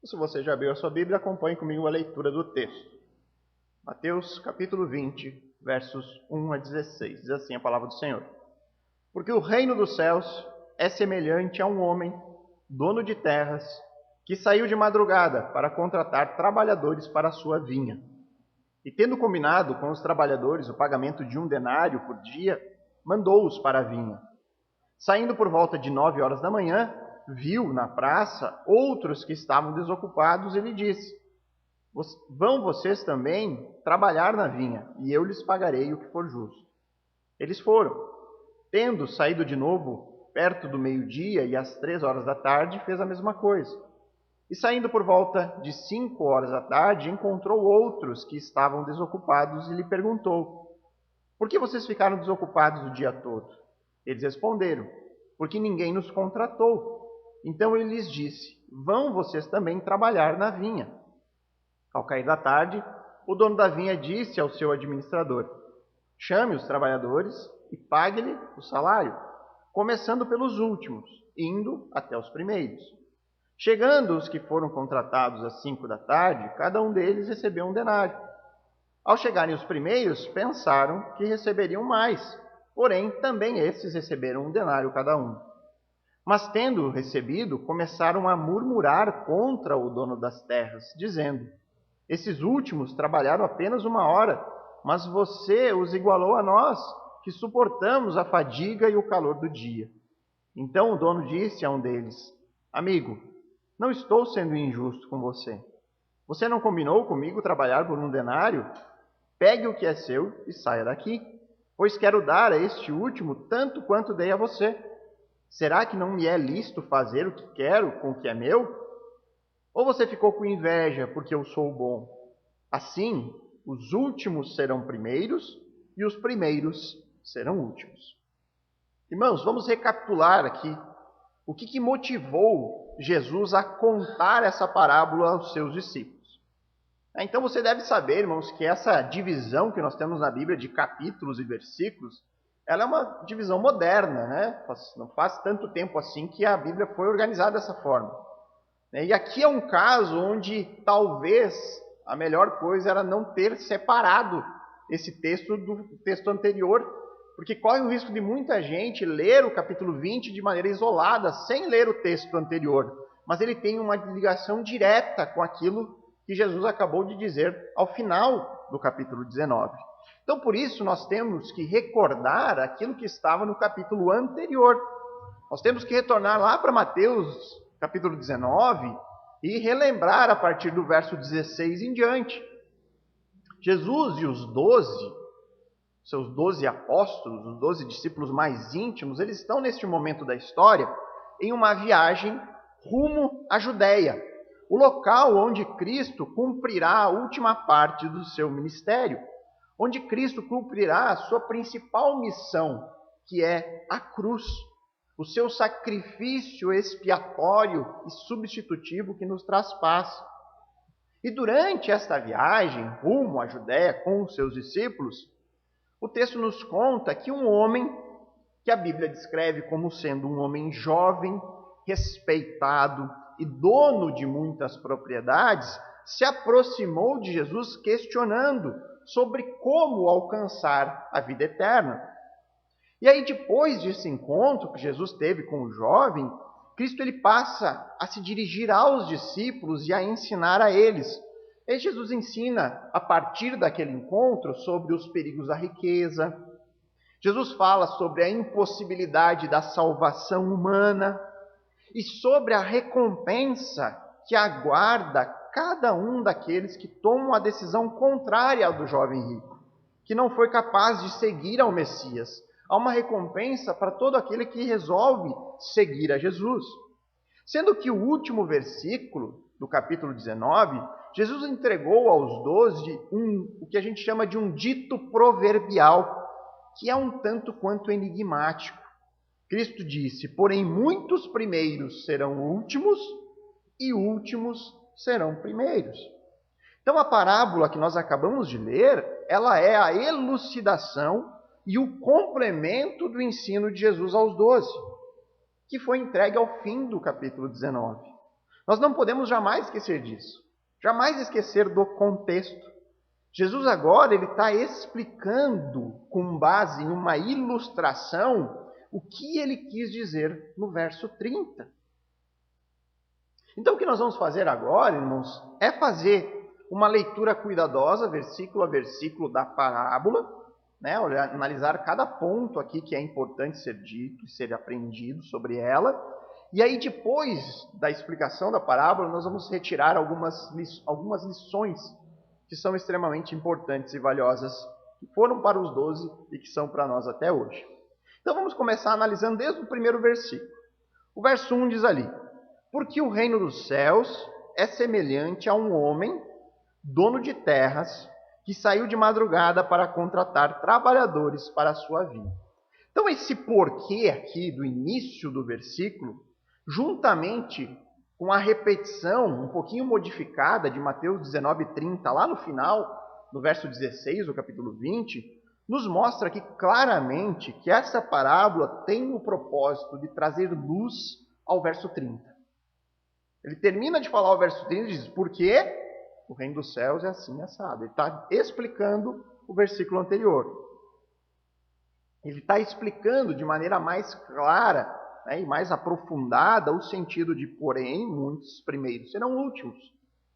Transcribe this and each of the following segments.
Se você já abriu a sua Bíblia, acompanhe comigo a leitura do texto. Mateus capítulo 20, versos 1 a 16. Diz assim a palavra do Senhor. Porque o reino dos céus é semelhante a um homem, dono de terras, que saiu de madrugada para contratar trabalhadores para a sua vinha. E tendo combinado com os trabalhadores o pagamento de 1 denário por dia, mandou-os para a vinha. Saindo por volta de 9 horas da manhã, viu na praça outros que estavam desocupados e lhe disse: Vão vocês também trabalhar na vinha, e eu lhes pagarei o que for justo. Eles foram. Tendo saído de novo perto do meio-dia e às 3 horas da tarde, fez a mesma coisa. E saindo por volta de 5 horas da tarde, encontrou outros que estavam desocupados e lhe perguntou: Por que vocês ficaram desocupados o dia todo? Eles responderam: Porque ninguém nos contratou. Então ele lhes disse: Vão vocês também trabalhar na vinha. Ao cair da tarde, o dono da vinha disse ao seu administrador: Chame os trabalhadores e pague-lhe o salário, começando pelos últimos, indo até os primeiros. Chegando os que foram contratados às 5 da tarde, cada um deles recebeu 1 denário. Ao chegarem os primeiros, pensaram que receberiam mais, porém também esses receberam 1 denário cada um. Mas tendo recebido, começaram a murmurar contra o dono das terras, dizendo: Esses últimos trabalharam apenas 1 hora, mas você os igualou a nós, que suportamos a fadiga e o calor do dia. Então o dono disse a um deles: Amigo, não estou sendo injusto com você. Você não combinou comigo trabalhar por 1 denário? Pegue o que é seu e saia daqui, pois quero dar a este último tanto quanto dei a você. Será que não me é lícito fazer o que quero com o que é meu? Ou você ficou com inveja porque eu sou bom? Assim, os últimos serão primeiros e os primeiros serão últimos. Irmãos, vamos recapitular aqui o que motivou Jesus a contar essa parábola aos seus discípulos. Então você deve saber, irmãos, que essa divisão que nós temos na Bíblia de capítulos e versículos, ela é uma divisão moderna, né? Não faz tanto tempo assim que a Bíblia foi organizada dessa forma. E aqui é um caso onde talvez a melhor coisa era não ter separado esse texto do texto anterior, porque corre o risco de muita gente ler o capítulo 20 de maneira isolada, sem ler o texto anterior. Mas ele tem uma ligação direta com aquilo que Jesus acabou de dizer ao final do capítulo 19. Então, por isso, nós temos que recordar aquilo que estava no capítulo anterior. Nós temos que retornar lá para Mateus, capítulo 19, e relembrar a partir do verso 16 em diante. Jesus e os 12, seus 12 apóstolos, os 12 discípulos mais íntimos, eles estão neste momento da história em uma viagem rumo à Judéia, o local onde Cristo cumprirá a última parte do seu ministério, onde Cristo cumprirá a sua principal missão, que é a cruz, o seu sacrifício expiatório e substitutivo que nos traz paz. E durante esta viagem rumo à Judéia com os seus discípulos, o texto nos conta que um homem, que a Bíblia descreve como sendo um homem jovem, respeitado e dono de muitas propriedades, se aproximou de Jesus questionando sobre como alcançar a vida eterna. E aí, depois desse encontro que Jesus teve com o jovem, Cristo ele passa a se dirigir aos discípulos e a ensinar a eles. E Jesus ensina, a partir daquele encontro, sobre os perigos da riqueza. Jesus fala sobre a impossibilidade da salvação humana e sobre a recompensa que aguarda cada um daqueles que tomam a decisão contrária ao do jovem rico, que não foi capaz de seguir ao Messias. Há uma recompensa para todo aquele que resolve seguir a Jesus. Sendo que o último versículo do capítulo 19, Jesus entregou aos 12 o que a gente chama de um dito proverbial, que é um tanto quanto enigmático. Cristo disse: porém muitos primeiros serão últimos e últimos serão primeiros. Então a parábola que nós acabamos de ler, ela é a elucidação e o complemento do ensino de Jesus aos 12, que foi entregue ao fim do capítulo 19. Nós não podemos jamais esquecer disso. Jamais esquecer do contexto. Jesus agora ele está explicando, com base em uma ilustração, o que ele quis dizer no verso 30. Então o que nós vamos fazer agora, irmãos, é fazer uma leitura cuidadosa, versículo a versículo da parábola, né? Analisar cada ponto aqui que é importante ser dito e ser aprendido sobre ela. E aí depois da explicação da parábola, nós vamos retirar algumas lições que são extremamente importantes e valiosas, que foram para os 12 e que são para nós até hoje. Então vamos começar analisando desde o primeiro versículo. O verso 1 diz ali: porque o reino dos céus é semelhante a um homem, dono de terras, que saiu de madrugada para contratar trabalhadores para a sua vinha. Então esse porquê aqui do início do versículo, juntamente com a repetição um pouquinho modificada de Mateus 19:30, lá no final, no verso 16 do capítulo 20, nos mostra aqui claramente que essa parábola tem o propósito de trazer luz ao verso 30. Ele termina de falar o verso 30 e diz: porque o reino dos céus é assim assado. Ele está explicando o versículo anterior. Ele está explicando de maneira mais clara, né, e mais aprofundada o sentido de, porém, muitos primeiros serão últimos,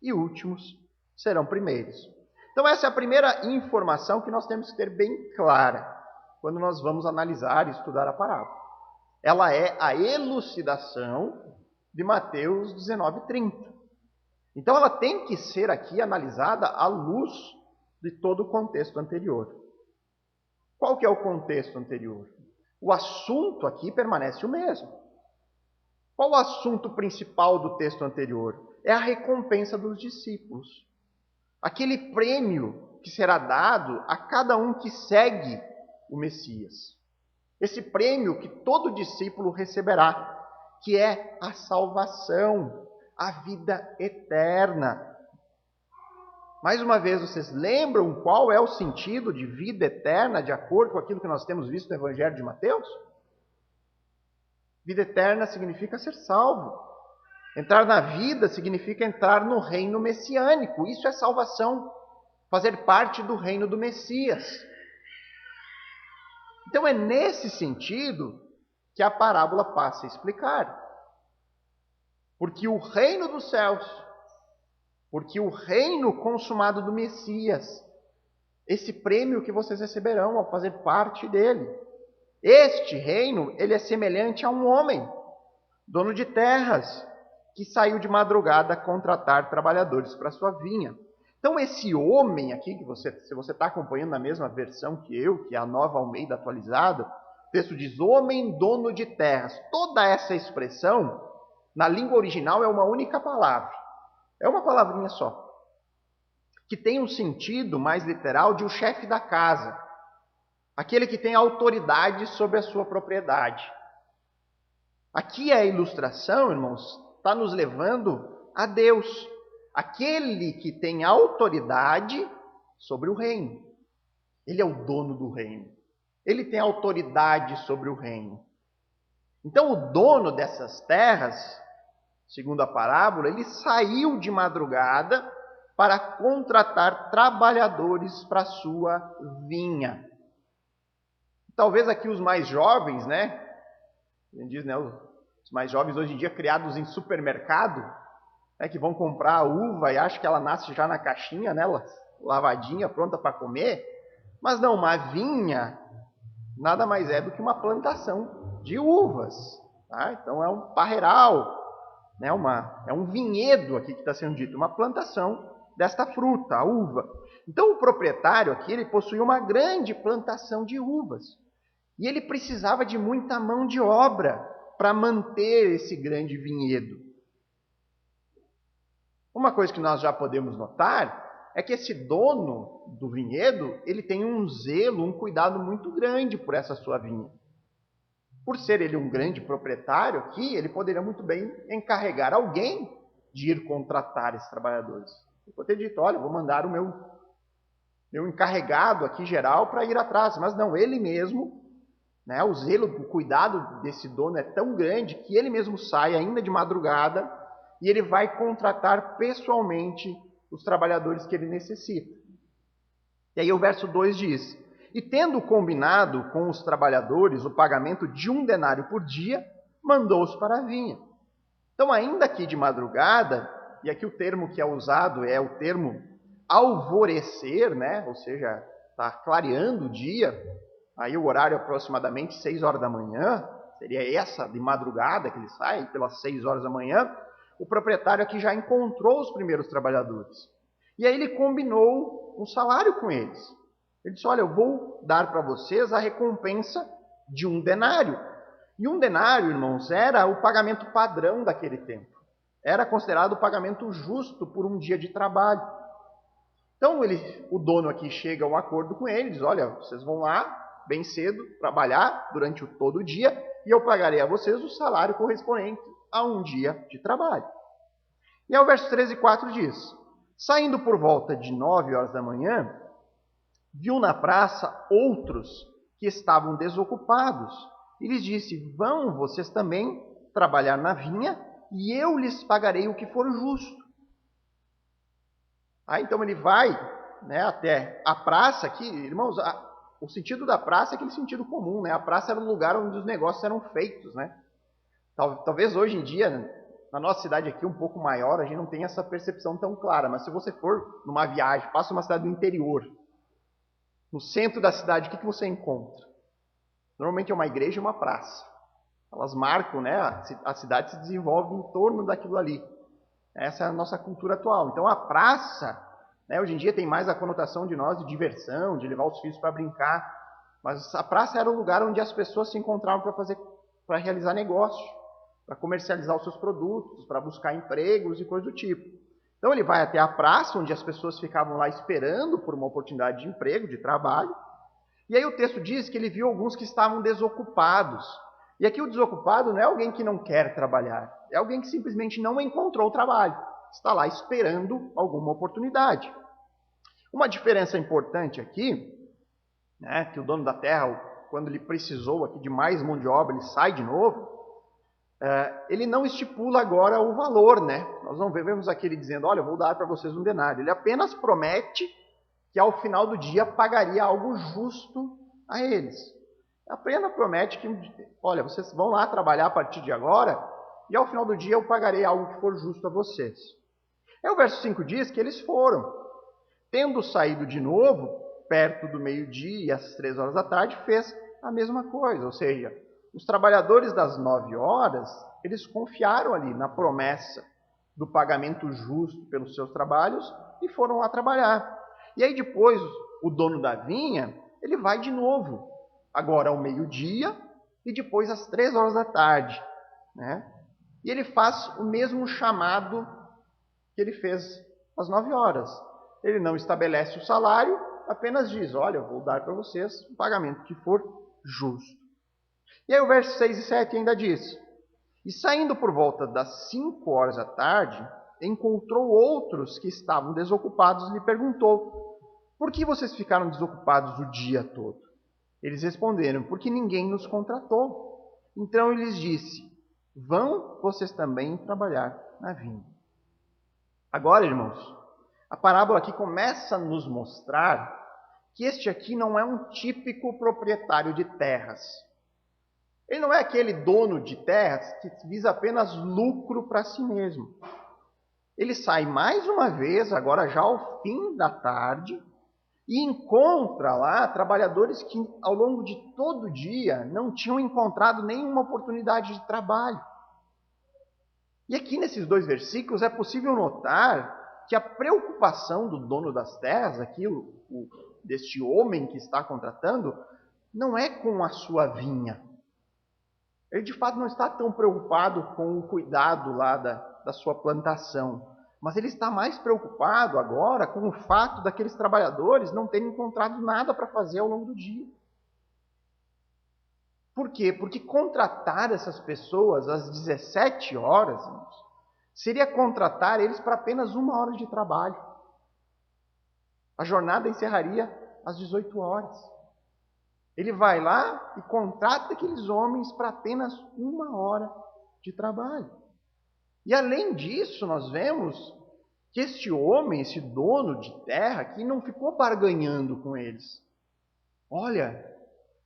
e últimos serão primeiros. Então essa é a primeira informação que nós temos que ter bem clara quando nós vamos analisar e estudar a parábola. Ela é a elucidação de Mateus 19:30. Então ela tem que ser aqui analisada à luz de todo o contexto anterior. Qual que é o contexto anterior? O assunto aqui permanece o mesmo. Qual o assunto principal do texto anterior? É a recompensa dos discípulos. Aquele prêmio que será dado a cada um que segue o Messias. Esse prêmio que todo discípulo receberá, que é a salvação, a vida eterna. Mais uma vez, vocês lembram qual é o sentido de vida eterna, de acordo com aquilo que nós temos visto no Evangelho de Mateus? Vida eterna significa ser salvo. Entrar na vida significa entrar no reino messiânico. Isso é salvação, fazer parte do reino do Messias. Então é nesse sentido que a parábola passa a explicar. Porque o reino dos céus, porque o reino consumado do Messias, esse prêmio que vocês receberão ao fazer parte dele, este reino, ele é semelhante a um homem, dono de terras, que saiu de madrugada a contratar trabalhadores para a sua vinha. Então esse homem aqui, se você está acompanhando na mesma versão que eu, que é a Nova Almeida atualizada, o texto diz homem dono de terras. Toda essa expressão, na língua original, é uma única palavra. É uma palavrinha só. Que tem um sentido mais literal de o chefe da casa. Aquele que tem autoridade sobre a sua propriedade. Aqui a ilustração, irmãos, está nos levando a Deus. Aquele que tem autoridade sobre o reino. Ele é o dono do reino. Ele tem autoridade sobre o reino. Então o dono dessas terras, segundo a parábola, ele saiu de madrugada para contratar trabalhadores para a sua vinha. Talvez aqui os mais jovens, né? A gente diz, né? Os mais jovens hoje em dia criados em supermercado, né, que vão comprar a uva e acham que ela nasce já na caixinha, né? Lavadinha, pronta para comer. Mas não, uma vinha nada mais é do que uma plantação de uvas. Tá? Então é um parreiral, né? É um vinhedo aqui que está sendo dito, uma plantação desta fruta, a uva. Então o proprietário aqui, ele possuía uma grande plantação de uvas. E ele precisava de muita mão de obra para manter esse grande vinhedo. Uma coisa que nós já podemos notar é que esse dono do vinhedo, ele tem um zelo, um cuidado muito grande por essa sua vinha. Por ser ele um grande proprietário aqui, ele poderia muito bem encarregar alguém de ir contratar esses trabalhadores. Ele poderia ter dito, olha, vou mandar o meu encarregado aqui geral para ir atrás. Mas não, ele mesmo, né, o zelo, o cuidado desse dono é tão grande que ele mesmo sai ainda de madrugada e ele vai contratar pessoalmente os trabalhadores que ele necessita. E aí o verso 2 diz: e tendo combinado com os trabalhadores o pagamento de 1 denário por dia, mandou-os para a vinha. Então, ainda que de madrugada, e aqui o termo que é usado é o termo alvorecer, né? Ou seja, está clareando o dia, aí o horário é aproximadamente 6 horas da manhã, seria essa de madrugada que ele sai, pelas 6 horas da manhã, o proprietário aqui já encontrou os primeiros trabalhadores. E aí ele combinou um salário com eles. Ele disse: olha, eu vou dar para vocês a recompensa de 1 denário. E 1 denário, irmãos, era o pagamento padrão daquele tempo. Era considerado o pagamento justo por um dia de trabalho. Então o dono aqui chega a um acordo com ele, diz: olha, vocês vão lá bem cedo trabalhar durante todo o dia e eu pagarei a vocês o salário correspondente a um dia de trabalho. E aí o verso 13 e 4 diz: saindo por volta de 9 horas da manhã, viu na praça outros que estavam desocupados e lhes disse: vão vocês também trabalhar na vinha e eu lhes pagarei o que for justo. Então ele vai, né, até a praça aqui, irmãos, o sentido da praça é aquele sentido comum, né? A praça era o lugar onde os negócios eram feitos, né? Talvez hoje em dia, na nossa cidade aqui, um pouco maior, a gente não tem essa percepção tão clara, mas se você for numa viagem, passa uma cidade do interior, no centro da cidade, o que você encontra? Normalmente é uma igreja e uma praça. Elas marcam, né? A cidade se desenvolve em torno daquilo ali. Essa é a nossa cultura atual. Então a praça, né, hoje em dia tem mais a conotação de nós de diversão, de levar os filhos para brincar. Mas a praça era o lugar onde as pessoas se encontravam para realizar negócio, para comercializar os seus produtos, para buscar empregos e coisas do tipo. Então ele vai até a praça, onde as pessoas ficavam lá esperando por uma oportunidade de emprego, de trabalho. E aí o texto diz que ele viu alguns que estavam desocupados. E aqui o desocupado não é alguém que não quer trabalhar, é alguém que simplesmente não encontrou trabalho, está lá esperando alguma oportunidade. Uma diferença importante aqui, né, que o dono da terra, quando ele precisou aqui de mais mão de obra, ele sai de novo, ele não estipula agora o valor, né? Nós não vemos aqui ele dizendo: olha, eu vou dar para vocês 1 denário. Ele apenas promete que ao final do dia pagaria algo justo a eles. Apenas promete que, olha, vocês vão lá trabalhar a partir de agora e ao final do dia eu pagarei algo que for justo a vocês. Aí o verso 5 diz que eles foram. Tendo saído de novo, perto do meio-dia e às 3 horas da tarde, fez a mesma coisa. Ou seja, os trabalhadores das 9 horas, eles confiaram ali na promessa do pagamento justo pelos seus trabalhos e foram lá trabalhar. E aí depois o dono da vinha, ele vai de novo, agora ao meio-dia e depois às 3 horas da tarde, né? E ele faz o mesmo chamado que ele fez às 9 horas. Ele não estabelece o salário, apenas diz: olha, eu vou dar para vocês o pagamento que for justo. E aí o verso 6 e 7 ainda diz: e saindo por volta das 5 horas da tarde, encontrou outros que estavam desocupados e lhe perguntou: por que vocês ficaram desocupados o dia todo? Eles responderam: porque ninguém nos contratou. Então ele lhes disse: vão vocês também trabalhar na vinha. Agora, irmãos, a parábola aqui começa a nos mostrar que este aqui não é um típico proprietário de terras. Ele não é aquele dono de terras que visa apenas lucro para si mesmo. Ele sai mais uma vez, agora já ao fim da tarde, e encontra lá trabalhadores que ao longo de todo o dia não tinham encontrado nenhuma oportunidade de trabalho. E aqui nesses 2 versículos é possível notar que a preocupação do dono das terras, aqui deste homem que está contratando, não é com a sua vinha. Ele de fato não está tão preocupado com o cuidado lá da sua plantação. Mas ele está mais preocupado agora com o fato daqueles trabalhadores não terem encontrado nada para fazer ao longo do dia. Por quê? Porque contratar essas pessoas às 17 horas, irmãos, seria contratar eles para apenas 1 hora de trabalho. A jornada encerraria às 18 horas. Ele vai lá e contrata aqueles homens para apenas 1 hora de trabalho. E além disso, nós vemos que este homem, esse dono de terra aqui, não ficou barganhando com eles. Olha,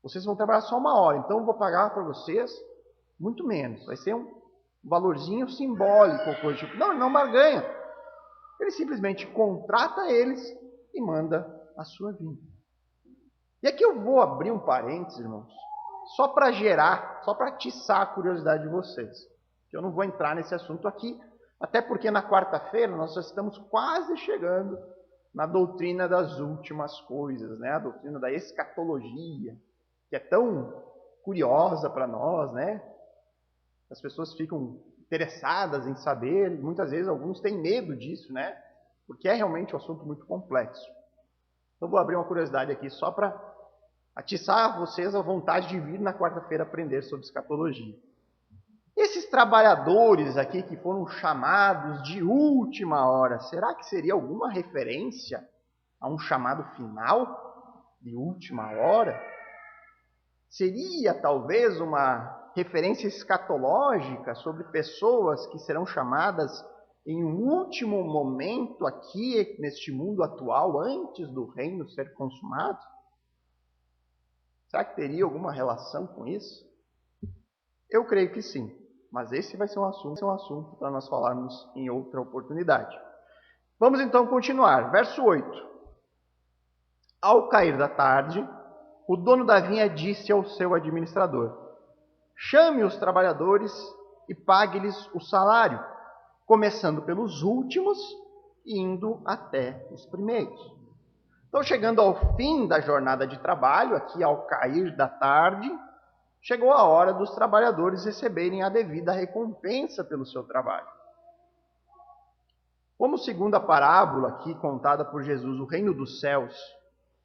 vocês vão trabalhar só 1 hora, então eu vou pagar para vocês muito menos. Vai ser um valorzinho simbólico ou coisa tipo. Não, ele não barganha. Ele simplesmente contrata eles e manda a sua vinda. E aqui eu vou abrir um parênteses, irmãos, só para atiçar a curiosidade de vocês. Eu não vou entrar nesse assunto aqui, até porque na quarta-feira nós já estamos quase chegando na doutrina das últimas coisas, né? A doutrina da escatologia, que é tão curiosa para nós, né? As pessoas ficam interessadas em saber, e muitas vezes alguns têm medo disso, né? Porque é realmente um assunto muito complexo. Então vou abrir uma curiosidade aqui só para atiçar vocês a vontade de vir na quarta-feira aprender sobre escatologia. Esses trabalhadores aqui que foram chamados de última hora, será que seria alguma referência a um chamado final de última hora? Seria talvez uma referência escatológica sobre pessoas que serão chamadas em um último momento aqui neste mundo atual, antes do reino ser consumado? Será que teria alguma relação com isso? Eu creio que sim, mas esse vai ser um assunto para nós falarmos em outra oportunidade. Vamos então continuar. Verso 8. Ao cair da tarde, o dono da vinha disse ao seu administrador: chame os trabalhadores e pague-lhes o salário, começando pelos últimos e indo até os primeiros. Então, chegando ao fim da jornada de trabalho, aqui ao cair da tarde, chegou a hora dos trabalhadores receberem a devida recompensa pelo seu trabalho. Como segundo a parábola aqui contada por Jesus, o reino dos céus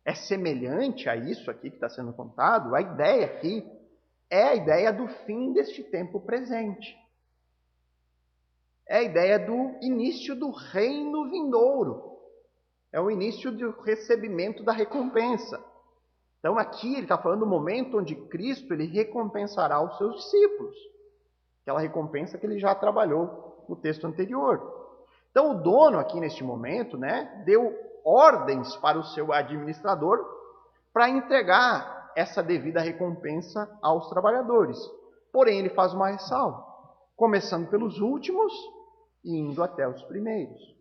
é semelhante a isso aqui que está sendo contado, a ideia aqui é a ideia do fim deste tempo presente. É a ideia do início do reino vindouro. É o início do recebimento da recompensa. Então aqui ele está falando do momento onde Cristo ele recompensará os seus discípulos. Aquela recompensa que ele já trabalhou no texto anterior. Então o dono aqui neste momento, né, deu ordens para o seu administrador para entregar essa devida recompensa aos trabalhadores. Porém ele faz uma ressalva, começando pelos últimos e indo até os primeiros.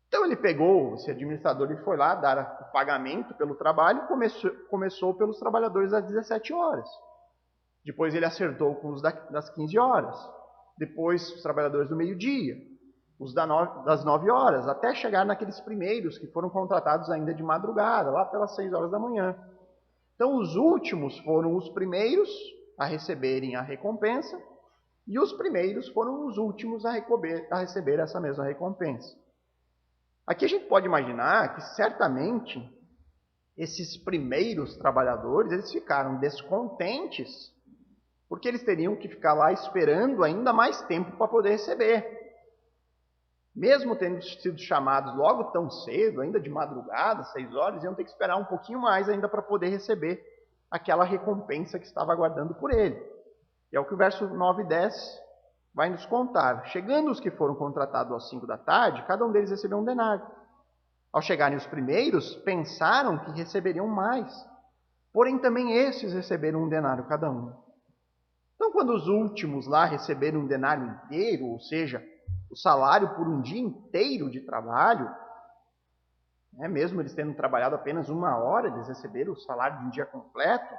Então ele pegou, esse administrador, ele foi lá dar o pagamento pelo trabalho, começou pelos trabalhadores às 17 horas. Depois ele acertou com os das 15 horas. Depois os trabalhadores do meio-dia, os das 9 horas, até chegar naqueles primeiros que foram contratados ainda de madrugada, lá pelas 6 horas da manhã. Então os últimos foram os primeiros a receberem a recompensa, e os primeiros foram os últimos a receber essa mesma recompensa. Aqui a gente pode imaginar que certamente esses primeiros trabalhadores, eles ficaram descontentes, porque eles teriam que ficar lá esperando ainda mais tempo para poder receber. Mesmo tendo sido chamados logo tão cedo, ainda de madrugada, 6 horas, iam ter que esperar um pouquinho mais ainda para poder receber aquela recompensa que estava aguardando por ele. E é o que o verso 9 e 10 vai nos contar. Chegando os que foram contratados às 5 da tarde, cada um deles recebeu um denário. Ao chegarem os primeiros, pensaram que receberiam mais. Porém, também esses receberam um denário cada um. Então, quando os últimos lá receberam um denário inteiro, ou seja, o salário por um dia inteiro de trabalho, né, mesmo eles tendo trabalhado apenas 1 hora, eles receberam o salário de um dia completo.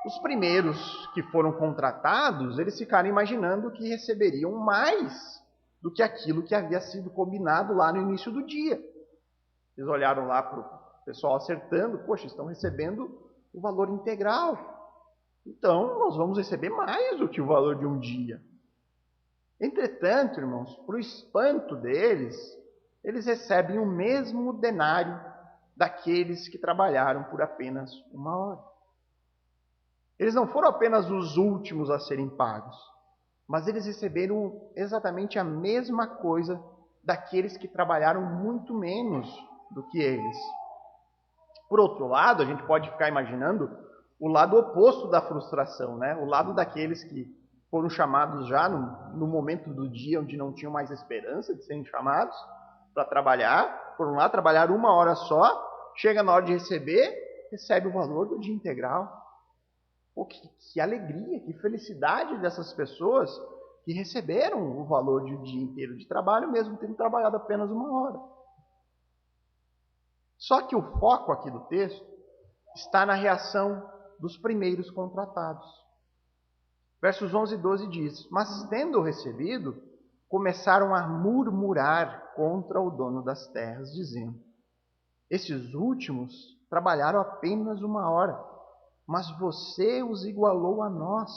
Os primeiros que foram contratados, eles ficaram imaginando que receberiam mais do que aquilo que havia sido combinado lá no início do dia. Eles olharam lá para o pessoal acertando, poxa, estão recebendo o valor integral. Então, nós vamos receber mais do que o valor de um dia. Entretanto, irmãos, para o espanto deles, eles recebem o mesmo denário daqueles que trabalharam por apenas 1 hora. Eles não foram apenas os últimos a serem pagos, mas eles receberam exatamente a mesma coisa daqueles que trabalharam muito menos do que eles. Por outro lado, a gente pode ficar imaginando o lado oposto da frustração, né? O lado daqueles que foram chamados já no momento do dia onde não tinham mais esperança de serem chamados para trabalhar, foram lá trabalhar 1 hora só, chega na hora de receber, recebe o valor do dia integral. Pô, que alegria, que felicidade dessas pessoas que receberam o valor de um dia inteiro de trabalho, mesmo tendo trabalhado apenas 1 hora. Só que o foco aqui do texto está na reação dos primeiros contratados. Versos 11 e 12 diz: Mas tendo recebido, começaram a murmurar contra o dono das terras, dizendo: Estes últimos trabalharam apenas 1 hora, mas você os igualou a nós,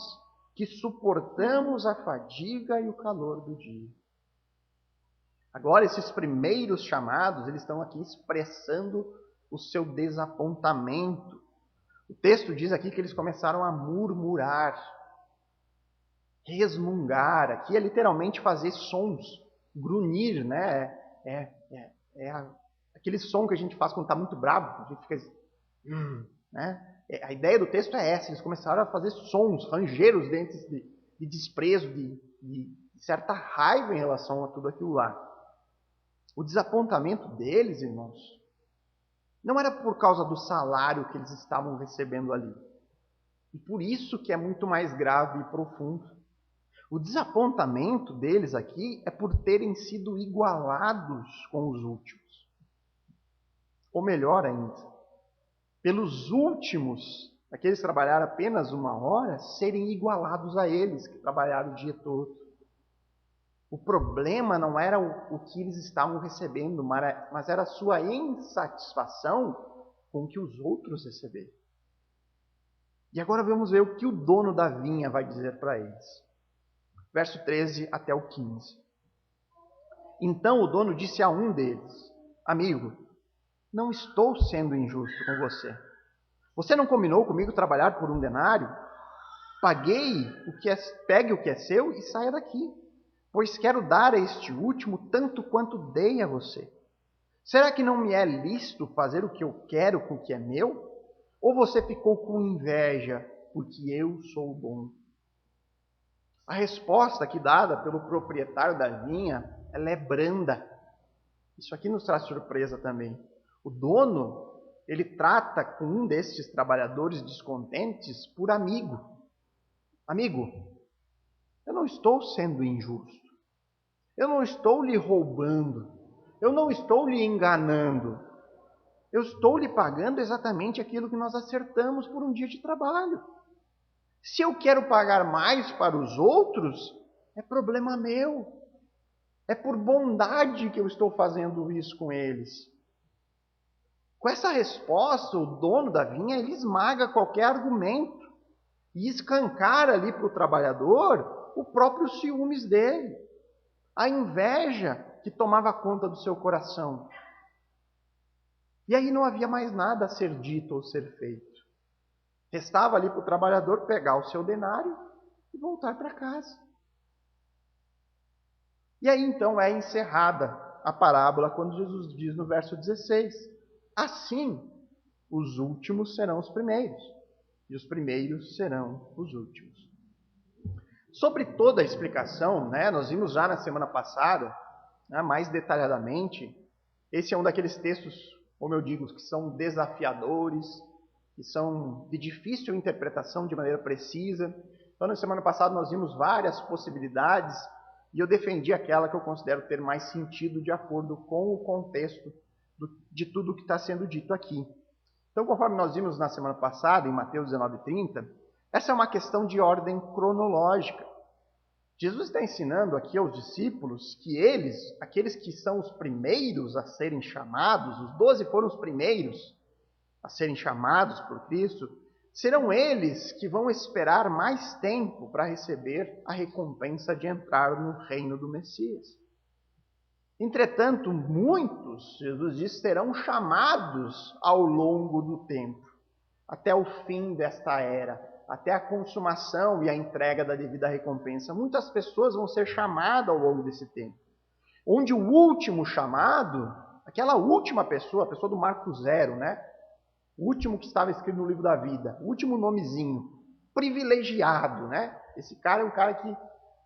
que suportamos a fadiga e o calor do dia. Agora, esses primeiros chamados, eles estão aqui expressando o seu desapontamento. O texto diz aqui que eles começaram a murmurar, resmungar. Aqui é literalmente fazer sons, grunhir, né? Aquele som que a gente faz quando está muito bravo, a gente fica assim, né? A ideia do texto é essa, eles começaram a fazer sons, ranger os dentes de desprezo, de certa raiva em relação a tudo aquilo lá. O desapontamento deles, irmãos, não era por causa do salário que eles estavam recebendo ali. E por isso que é muito mais grave e profundo. O desapontamento deles aqui é por terem sido igualados com os últimos. Ou melhor ainda, pelos últimos, aqueles que trabalharam apenas 1 hora, serem igualados a eles, que trabalharam o dia todo. O problema não era o que eles estavam recebendo, mas era a sua insatisfação com o que os outros receberam. E agora vamos ver o que o dono da vinha vai dizer para eles. Verso 13 até o 15. Então o dono disse a um deles: Amigo, não estou sendo injusto com você. Você não combinou comigo trabalhar por 1 denário? Pegue o que é seu e saia daqui, pois quero dar a este último tanto quanto dei a você. Será que não me é lícito fazer o que eu quero com o que é meu? Ou você ficou com inveja porque eu sou bom? A resposta aqui dada pelo proprietário da vinha, ela é branda. Isso aqui nos traz surpresa também. O dono, ele trata com um destes trabalhadores descontentes por amigo. Amigo, eu não estou sendo injusto. Eu não estou lhe roubando. Eu não estou lhe enganando. Eu estou lhe pagando exatamente aquilo que nós acertamos por um dia de trabalho. Se eu quero pagar mais para os outros, é problema meu. É por bondade que eu estou fazendo isso com eles. Com essa resposta, o dono da vinha, ele esmaga qualquer argumento e escancara ali para o trabalhador o próprio ciúmes dele, a inveja que tomava conta do seu coração. E aí não havia mais nada a ser dito ou ser feito. Restava ali para o trabalhador pegar o seu denário e voltar para casa. E aí então é encerrada a parábola quando Jesus diz no verso 16: Assim, os últimos serão os primeiros, e os primeiros serão os últimos. Sobre toda a explicação, nós vimos já na semana passada, mais detalhadamente, esse é um daqueles textos, como eu digo, que são desafiadores, que são de difícil interpretação de maneira precisa. Então, na semana passada nós vimos várias possibilidades, e eu defendi aquela que eu considero ter mais sentido de acordo com o contexto de tudo o que está sendo dito aqui. Então, conforme nós vimos na semana passada, em Mateus 19:30, essa é uma questão de ordem cronológica. Jesus está ensinando aqui aos discípulos que eles, aqueles que são os primeiros a serem chamados, os 12 foram os primeiros a serem chamados por Cristo, serão eles que vão esperar mais tempo para receber a recompensa de entrar no reino do Messias. Entretanto, muitos, Jesus diz, serão chamados ao longo do tempo, até o fim desta era, até a consumação e a entrega da devida recompensa. Muitas pessoas vão ser chamadas ao longo desse tempo. Onde o último chamado, aquela última pessoa, a pessoa do Marco Zero, o último que estava escrito no livro da vida, o último nomezinho, privilegiado, né? Esse cara é um cara que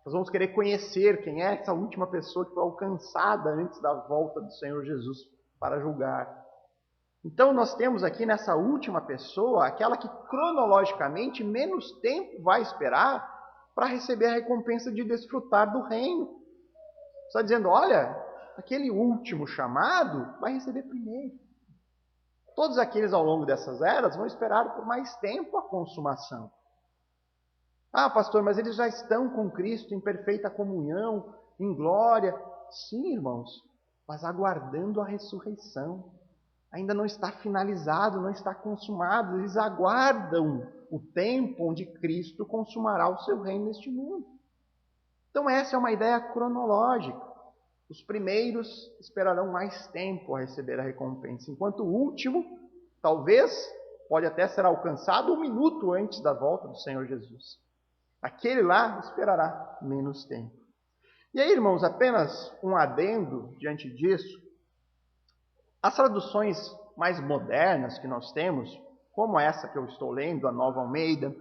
nós vamos querer conhecer quem é essa última pessoa que foi alcançada antes da volta do Senhor Jesus para julgar. Então nós temos aqui nessa última pessoa aquela que cronologicamente menos tempo vai esperar para receber a recompensa de desfrutar do reino. Está dizendo, olha, aquele último chamado vai receber primeiro. Todos aqueles ao longo dessas eras vão esperar por mais tempo a consumação. Ah, pastor, mas eles já estão com Cristo em perfeita comunhão, em glória. Sim, irmãos, mas aguardando a ressurreição. Ainda não está finalizado, não está consumado. Eles aguardam o tempo onde Cristo consumará o seu reino neste mundo. Então essa é uma ideia cronológica. Os primeiros esperarão mais tempo a receber a recompensa, enquanto o último, talvez, pode até ser alcançado 1 minuto antes da volta do Senhor Jesus. Aquele lá esperará menos tempo. E aí, irmãos, apenas um adendo diante disso. As traduções mais modernas que nós temos, como essa que eu estou lendo, a Nova Almeida,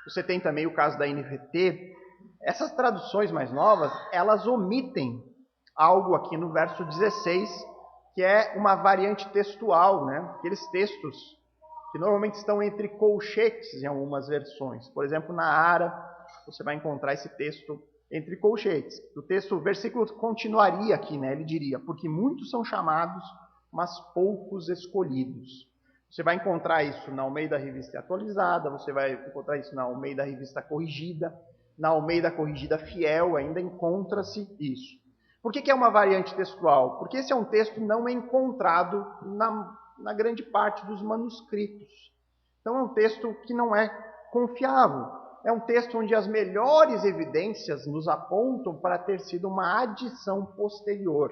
você tem também o caso da NVT, essas traduções mais novas, elas omitem algo aqui no verso 16, que é uma variante textual, né? Aqueles textos que normalmente estão entre colchetes em algumas versões. Por exemplo, na Ara, você vai encontrar esse texto entre colchetes. O versículo continuaria aqui, né? Ele diria, porque muitos são chamados, mas poucos escolhidos. Você vai encontrar isso na Almeida Revista Atualizada, você vai encontrar isso na Almeida Revista Corrigida, na Almeida Corrigida Fiel ainda encontra-se isso. Por que é uma variante textual? Porque esse é um texto não encontrado na grande parte dos manuscritos. Então é um texto que não é confiável. É um texto onde as melhores evidências nos apontam para ter sido uma adição posterior.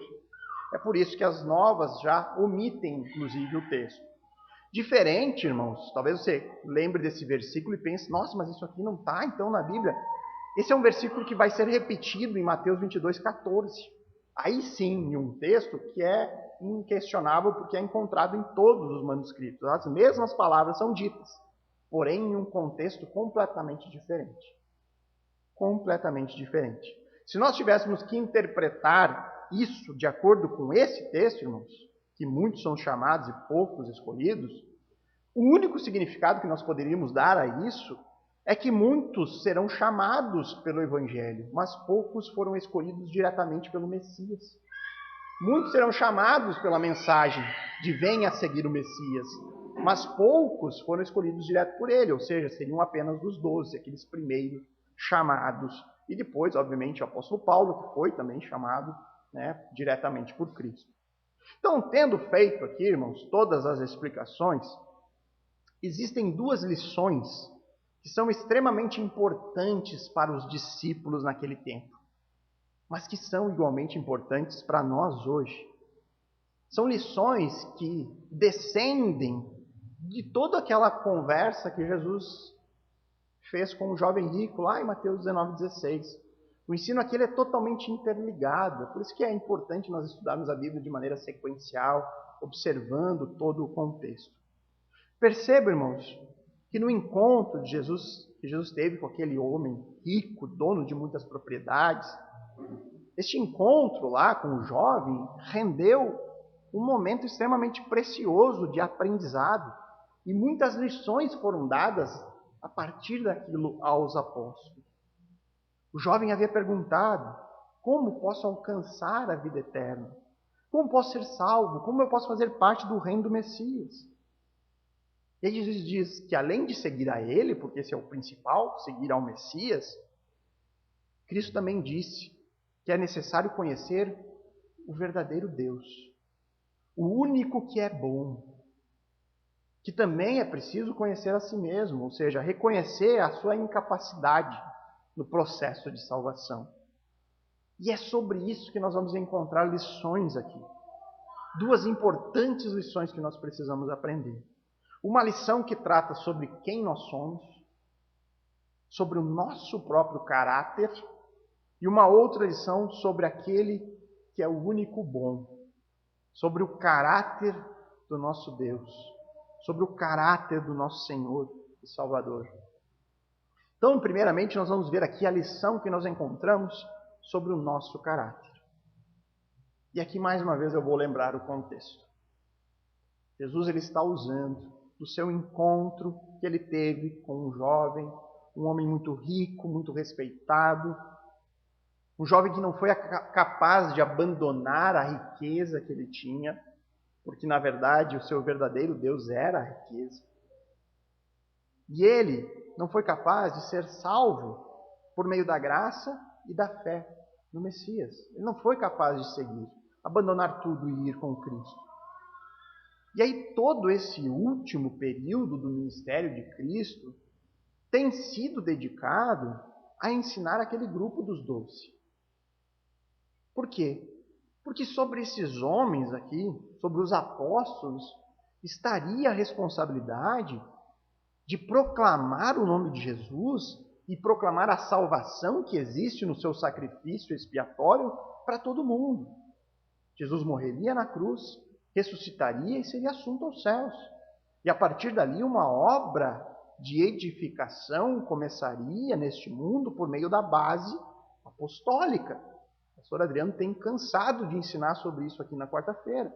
É por isso que as novas já omitem, inclusive, o texto. Diferente, irmãos, talvez você lembre desse versículo e pense, nossa, mas isso aqui não está então na Bíblia. Esse é um versículo que vai ser repetido em Mateus 22:14. Aí sim, em um texto que é inquestionável porque é encontrado em todos os manuscritos. As mesmas palavras são ditas, porém em um contexto completamente diferente. Completamente diferente. Se nós tivéssemos que interpretar isso de acordo com esse texto, irmãos, que muitos são chamados e poucos escolhidos, o único significado que nós poderíamos dar a isso é que muitos serão chamados pelo Evangelho, mas poucos foram escolhidos diretamente pelo Messias. Muitos serão chamados pela mensagem de venha a seguir o Messias, mas poucos foram escolhidos direto por ele, ou seja, seriam apenas dos 12, aqueles primeiros chamados. E depois, obviamente, o apóstolo Paulo, que foi também chamado, né, diretamente por Cristo. Então, tendo feito aqui, irmãos, todas as explicações, existem duas lições que são extremamente importantes para os discípulos naquele tempo, mas que são igualmente importantes para nós hoje. São lições que descendem de toda aquela conversa que Jesus fez com o jovem rico lá em Mateus 19:16. O ensino aqui é totalmente interligado, por isso que é importante nós estudarmos a Bíblia de maneira sequencial, observando todo o contexto. Perceba, irmãos, que no encontro de Jesus, que Jesus teve com aquele homem rico, dono de muitas propriedades, este encontro lá com o jovem rendeu um momento extremamente precioso de aprendizado e muitas lições foram dadas a partir daquilo aos apóstolos. O jovem havia perguntado, como posso alcançar a vida eterna? Como posso ser salvo? Como eu posso fazer parte do reino do Messias? E aí Jesus diz que além de seguir a ele, porque esse é o principal, seguir ao Messias, Cristo também disse que é necessário conhecer o verdadeiro Deus, o único que é bom, que também é preciso conhecer a si mesmo, ou seja, reconhecer a sua incapacidade no processo de salvação. E é sobre isso que nós vamos encontrar lições aqui. Duas importantes lições que nós precisamos aprender. Uma lição que trata sobre quem nós somos, sobre o nosso próprio caráter, e uma outra lição sobre aquele que é o único bom, sobre o caráter do nosso Deus, sobre o caráter do nosso Senhor e Salvador. Então, primeiramente, nós vamos ver aqui a lição que nós encontramos sobre o nosso caráter. E aqui, mais uma vez, eu vou lembrar o contexto. Jesus ele está usando do seu encontro que ele teve com um jovem, um homem muito rico, muito respeitado, um jovem que não foi capaz de abandonar a riqueza que ele tinha, porque, na verdade, o seu verdadeiro Deus era a riqueza. E ele não foi capaz de ser salvo por meio da graça e da fé no Messias. Ele não foi capaz de seguir, abandonar tudo e ir com Cristo. E aí todo esse último período do ministério de Cristo tem sido dedicado a ensinar aquele grupo dos 12. Por quê? Porque sobre esses homens aqui, sobre os apóstolos, estaria a responsabilidade de proclamar o nome de Jesus e proclamar a salvação que existe no seu sacrifício expiatório para todo mundo. Jesus morreria na cruz, ressuscitaria e seria assunto aos céus. E a partir dali uma obra de edificação começaria neste mundo por meio da base apostólica. O pastor Adriano tem cansado de ensinar sobre isso aqui na quarta-feira.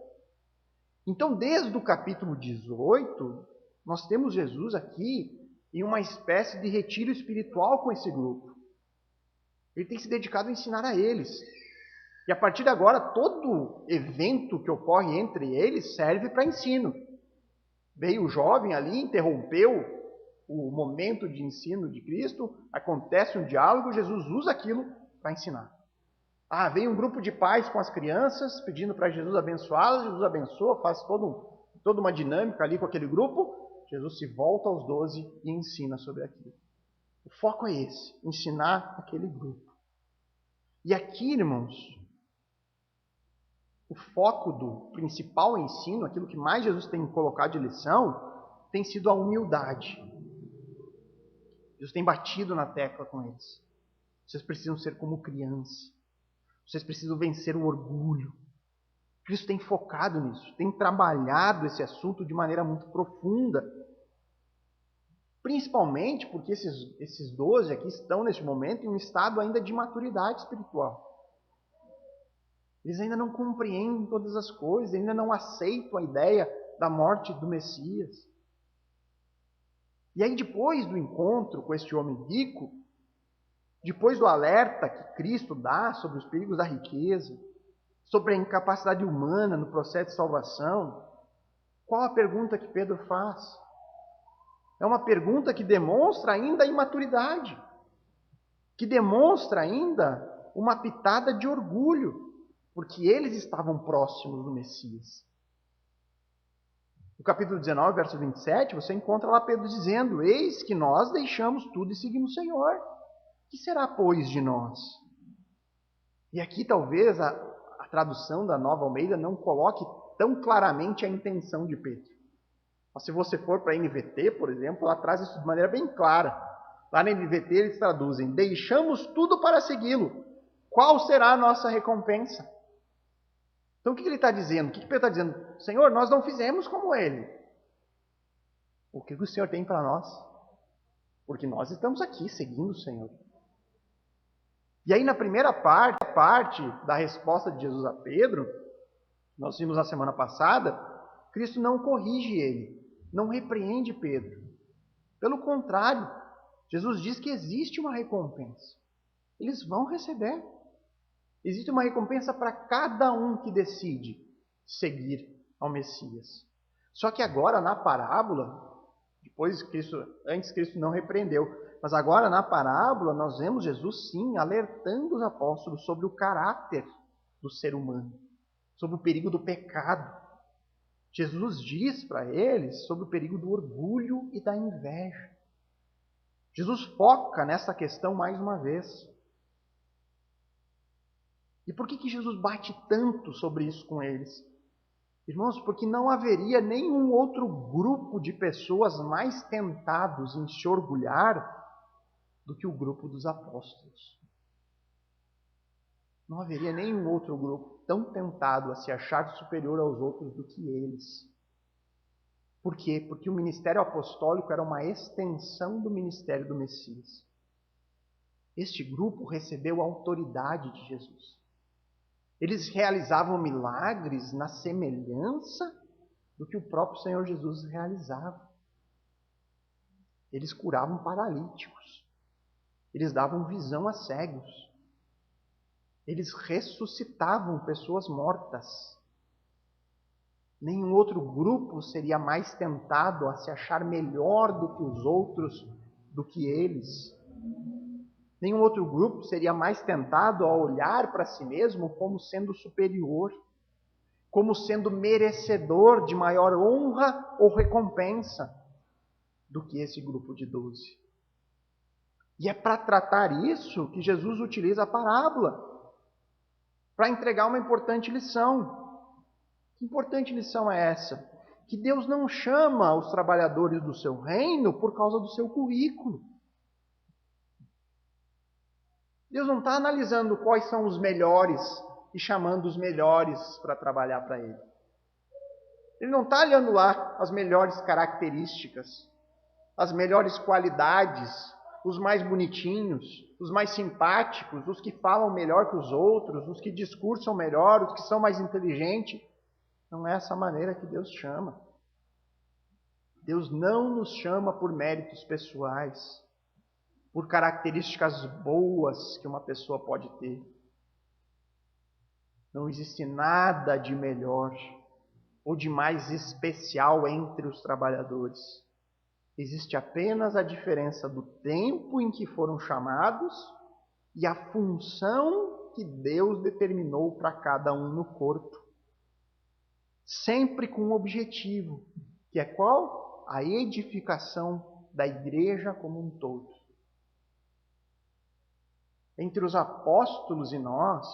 Então, desde o capítulo 18, nós temos Jesus aqui em uma espécie de retiro espiritual com esse grupo. Ele tem se dedicado a ensinar a eles. E a partir de agora, todo evento que ocorre entre eles serve para ensino. Veio o jovem ali, interrompeu o momento de ensino de Cristo, acontece um diálogo, Jesus usa aquilo para ensinar. Vem um grupo de pais com as crianças, pedindo para Jesus abençoá-las, Jesus abençoa, faz toda uma dinâmica ali com aquele grupo, Jesus se volta aos 12 e ensina sobre aquilo. O foco é esse, ensinar aquele grupo. E aqui, irmãos, o foco do principal ensino, aquilo que mais Jesus tem colocado de lição, tem sido a humildade. Jesus tem batido na tecla com eles. Vocês precisam ser como criança. Vocês precisam vencer o orgulho. Cristo tem focado nisso, tem trabalhado esse assunto de maneira muito profunda. Principalmente porque esses 12 aqui estão, neste momento, em um estado ainda de maturidade espiritual. Eles ainda não compreendem todas as coisas, ainda não aceitam a ideia da morte do Messias. E aí, depois do encontro com este homem rico, depois do alerta que Cristo dá sobre os perigos da riqueza, sobre a incapacidade humana no processo de salvação, qual a pergunta que Pedro faz? É uma pergunta que demonstra ainda a imaturidade, que demonstra ainda uma pitada de orgulho, porque eles estavam próximos do Messias. No capítulo 19, verso 27, você encontra lá Pedro dizendo: eis que nós deixamos tudo e seguimos o Senhor. Que será, pois, de nós? E aqui talvez a tradução da Nova Almeida não coloque tão claramente a intenção de Pedro. Mas se você for para a NVT, por exemplo, ela traz isso de maneira bem clara. Lá na NVT eles traduzem: deixamos tudo para segui-lo. Qual será a nossa recompensa? Então o que ele está dizendo? O que Pedro está dizendo? Senhor, nós não fizemos como ele. O que o Senhor tem para nós? Porque nós estamos aqui seguindo o Senhor. E aí na primeira parte da resposta de Jesus a Pedro, nós vimos na semana passada, Cristo não corrige ele, não repreende Pedro. Pelo contrário, Jesus diz que existe uma recompensa. Eles vão receber. Existe uma recompensa para cada um que decide seguir ao Messias. Só que agora na parábola, antes Cristo não repreendeu, mas agora na parábola nós vemos Jesus sim alertando os apóstolos sobre o caráter do ser humano, sobre o perigo do pecado. Jesus diz para eles sobre o perigo do orgulho e da inveja. Jesus foca nessa questão mais uma vez. E por que Jesus bate tanto sobre isso com eles? Irmãos, porque não haveria nenhum outro grupo de pessoas mais tentados em se orgulhar do que o grupo dos apóstolos. Não haveria nenhum outro grupo tão tentado a se achar superior aos outros do que eles. Por quê? Porque o ministério apostólico era uma extensão do ministério do Messias. Este grupo recebeu a autoridade de Jesus. Eles realizavam milagres na semelhança do que o próprio Senhor Jesus realizava. Eles curavam paralíticos. Eles davam visão a cegos. Eles ressuscitavam pessoas mortas. Nenhum outro grupo seria mais tentado a se achar melhor do que os outros, do que eles. Nenhum outro grupo seria mais tentado a olhar para si mesmo como sendo superior, como sendo merecedor de maior honra ou recompensa do que esse grupo de 12. E é para tratar isso que Jesus utiliza a parábola, para entregar uma importante lição. Que importante lição é essa? Que Deus não chama os trabalhadores do seu reino por causa do seu currículo. Deus não está analisando quais são os melhores e chamando os melhores para trabalhar para Ele. Ele não está olhando lá as melhores características, as melhores qualidades, os mais bonitinhos, os mais simpáticos, os que falam melhor que os outros, os que discursam melhor, os que são mais inteligentes. Não é essa maneira que Deus chama. Deus não nos chama por méritos pessoais, por características boas que uma pessoa pode ter. Não existe nada de melhor ou de mais especial entre os trabalhadores. Existe apenas a diferença do tempo em que foram chamados e a função que Deus determinou para cada um no corpo. Sempre com um objetivo, que é qual? A edificação da igreja como um todo. Entre os apóstolos e nós,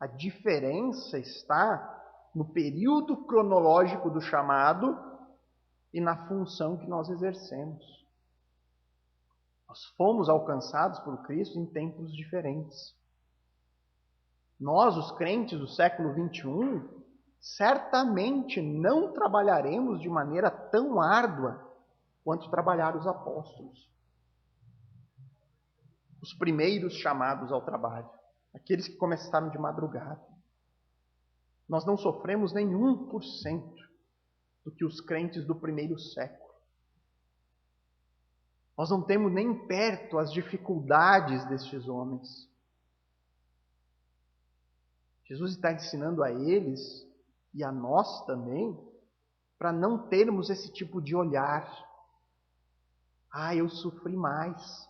a diferença está no período cronológico do chamado e na função que nós exercemos. Nós fomos alcançados por Cristo em tempos diferentes. Nós, os crentes do século 21, certamente não trabalharemos de maneira tão árdua quanto trabalharam os apóstolos. Os primeiros chamados ao trabalho, aqueles que começaram de madrugada. Nós não sofremos nem 1% do que os crentes do primeiro século. Nós não temos nem perto as dificuldades destes homens. Jesus está ensinando a eles e a nós também para não termos esse tipo de olhar. Eu sofri mais.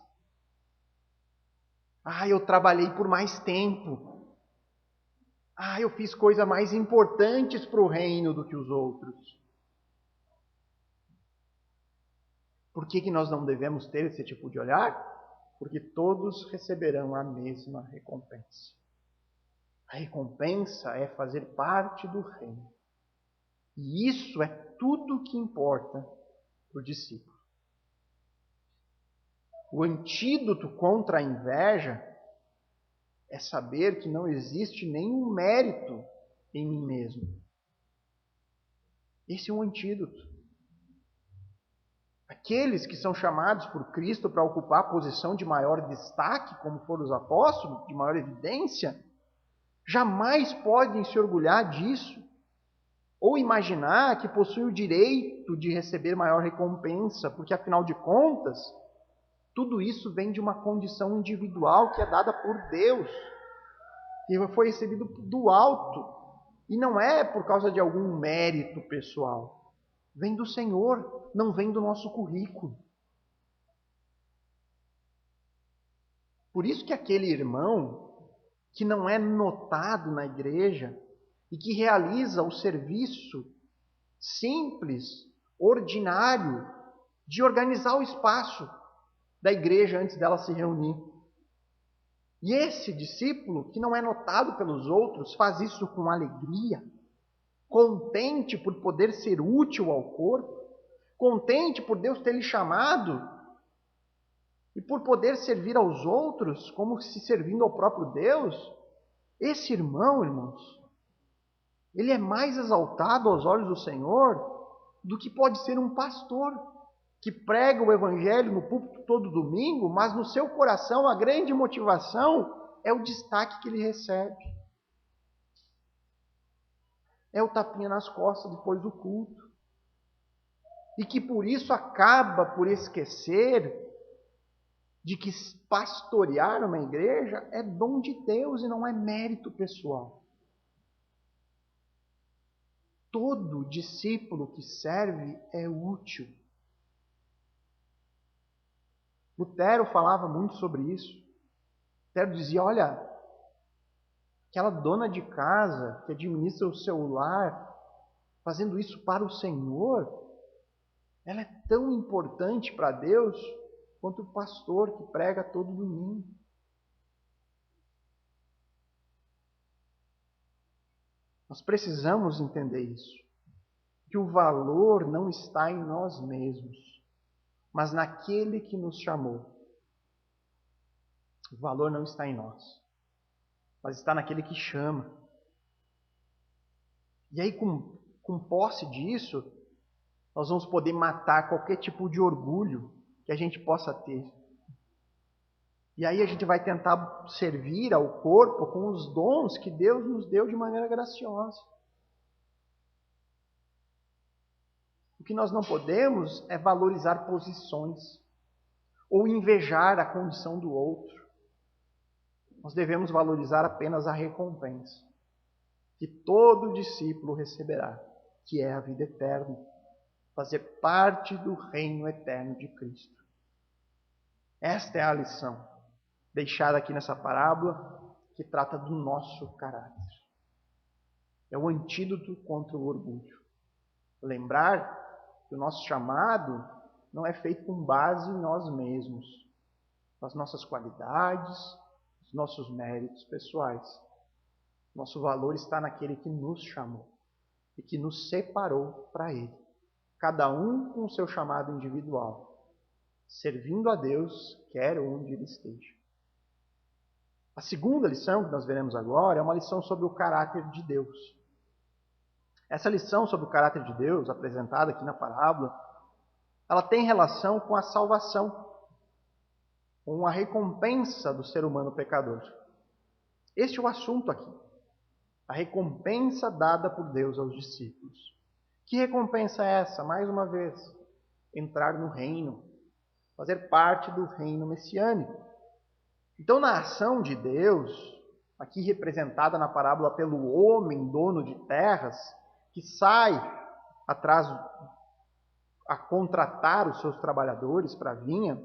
Eu trabalhei por mais tempo. Eu fiz coisas mais importantes para o reino do que os outros. Por que nós não devemos ter esse tipo de olhar? Porque todos receberão a mesma recompensa. A recompensa é fazer parte do reino. E isso é tudo que importa para o discípulo. O antídoto contra a inveja é saber que não existe nenhum mérito em mim mesmo. Esse é um antídoto. Aqueles que são chamados por Cristo para ocupar a posição de maior destaque, como foram os apóstolos, de maior evidência, jamais podem se orgulhar disso, ou imaginar que possuem o direito de receber maior recompensa, porque afinal de contas, tudo isso vem de uma condição individual que é dada por Deus, que foi recebido do alto, e não é por causa de algum mérito pessoal. Vem do Senhor, não vem do nosso currículo. Por isso que aquele irmão que não é notado na igreja e que realiza o serviço simples, ordinário, de organizar o espaço da igreja antes dela se reunir. E esse discípulo, que não é notado pelos outros, faz isso com alegria, contente por poder ser útil ao corpo, contente por Deus ter lhe chamado e por poder servir aos outros como se servindo ao próprio Deus. Esse irmão, irmãos, ele é mais exaltado aos olhos do Senhor do que pode ser um pastor que prega o evangelho no púlpito todo domingo, mas no seu coração a grande motivação é o destaque que ele recebe. É o tapinha nas costas depois do culto. E que por isso acaba por esquecer de que pastorear uma igreja é dom de Deus e não é mérito pessoal. Todo discípulo que serve é útil. Lutero falava muito sobre isso. Lutero dizia, olha, aquela dona de casa que administra o seu lar, fazendo isso para o Senhor, ela é tão importante para Deus quanto o pastor que prega todo domingo. Nós precisamos entender isso. Que o valor não está em nós mesmos, mas naquele que nos chamou. O valor não está em nós, mas está naquele que chama. E aí, com posse disso, nós vamos poder matar qualquer tipo de orgulho que a gente possa ter. E aí a gente vai tentar servir ao corpo com os dons que Deus nos deu de maneira graciosa. O que nós não podemos é valorizar posições ou invejar a condição do outro. Nós devemos valorizar apenas a recompensa que todo discípulo receberá, que é a vida eterna, fazer parte do reino eterno de Cristo. Esta é a lição deixada aqui nessa parábola que trata do nosso caráter. É o antídoto contra o orgulho. Lembrar que o nosso chamado não é feito com base em nós mesmos, nas nossas qualidades, nos nossos méritos pessoais. Nosso valor está naquele que nos chamou e que nos separou para Ele. Cada um com o seu chamado individual, servindo a Deus, quer onde Ele esteja. A segunda lição que nós veremos agora é uma lição sobre o caráter de Deus. Essa lição sobre o caráter de Deus, apresentada aqui na parábola, ela tem relação com a salvação, com a recompensa do ser humano pecador. Este é o assunto aqui. A recompensa dada por Deus aos discípulos. Que recompensa é essa? Mais uma vez, entrar no reino, fazer parte do reino messiânico. Então, na ação de Deus, aqui representada na parábola pelo homem dono de terras, que sai atrás a contratar os seus trabalhadores para a vinha,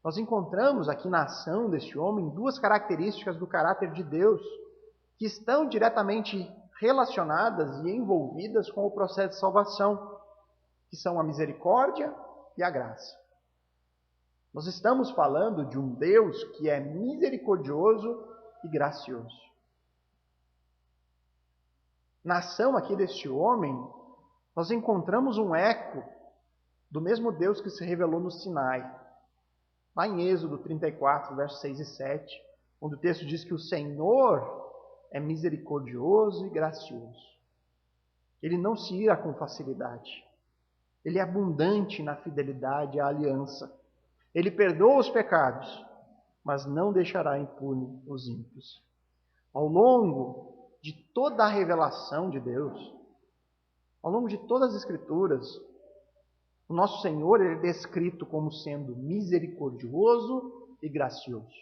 nós encontramos aqui na ação deste homem duas características do caráter de Deus que estão diretamente relacionadas e envolvidas com o processo de salvação, que são a misericórdia e a graça. Nós estamos falando de um Deus que é misericordioso e gracioso. Na ação aqui deste homem, nós encontramos um eco do mesmo Deus que se revelou no Sinai. Lá em Êxodo 34, versos 6 e 7, onde o texto diz que o Senhor é misericordioso e gracioso. Ele não se ira com facilidade. Ele é abundante na fidelidade à aliança. Ele perdoa os pecados, mas não deixará impune os ímpios. Ao longo de toda a revelação de Deus, ao longo de todas as Escrituras, o nosso Senhor é descrito como sendo misericordioso e gracioso.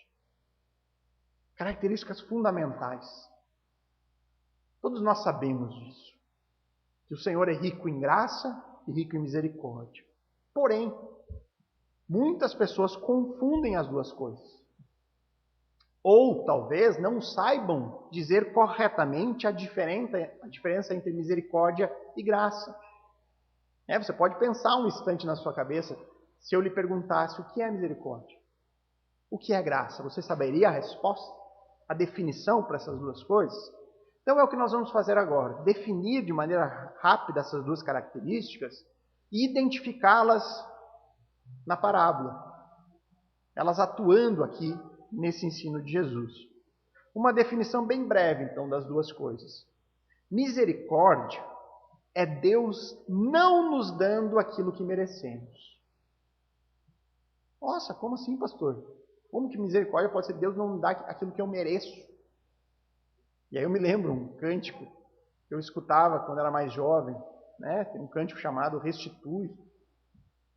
Características fundamentais. Todos nós sabemos disso. Que o Senhor é rico em graça e rico em misericórdia. Porém, muitas pessoas confundem as duas coisas. Ou talvez não saibam dizer corretamente a diferença entre misericórdia e graça. Você pode pensar um instante na sua cabeça, se eu lhe perguntasse o que é misericórdia, o que é graça, você saberia a resposta, a definição para essas duas coisas? Então é o que nós vamos fazer agora, definir de maneira rápida essas duas características e identificá-las na parábola, elas atuando aqui nesse ensino de Jesus. Uma definição bem breve, então, das duas coisas. Misericórdia é Deus não nos dando aquilo que merecemos. Nossa, como assim, pastor? Como que misericórdia pode ser Deus não me dá aquilo que eu mereço? E aí eu me lembro um cântico que eu escutava quando era mais jovem, né? Tem um cântico chamado Restitui,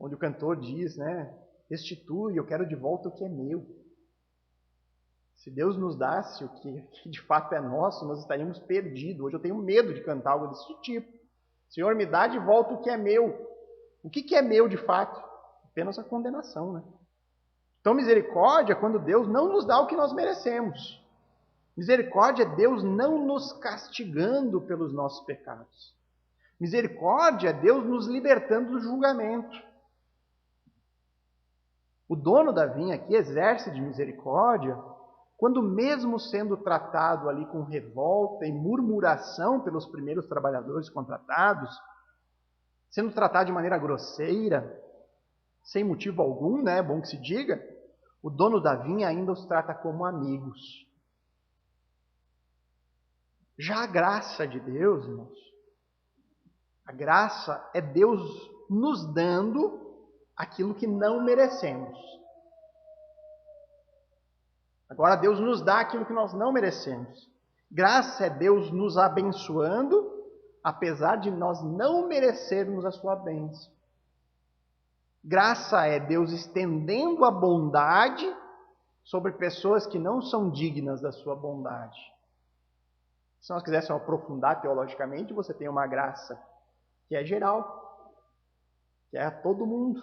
onde o cantor diz, né? Restitui, eu quero de volta o que é meu. Se Deus nos dasse o que de fato é nosso, nós estaríamos perdidos. Hoje eu tenho medo de cantar algo desse tipo. Senhor, me dá de volta o que é meu. O que é meu de fato? Apenas a condenação, né? Então, misericórdia é quando Deus não nos dá o que nós merecemos. Misericórdia é Deus não nos castigando pelos nossos pecados. Misericórdia é Deus nos libertando do julgamento. O dono da vinha aqui exerce de misericórdia quando, mesmo sendo tratado ali com revolta e murmuração pelos primeiros trabalhadores contratados, sendo tratado de maneira grosseira, sem motivo algum, né? É bom que se diga, o dono da vinha ainda os trata como amigos. Já a graça de Deus, irmãos, a graça é Deus nos dando aquilo que não merecemos. Agora Deus nos dá aquilo que nós não merecemos. Graça é Deus nos abençoando, apesar de nós não merecermos a sua bênção. Graça é Deus estendendo a bondade sobre pessoas que não são dignas da sua bondade. Se nós quiséssemos aprofundar teologicamente, você tem uma graça que é geral, que é a todo mundo.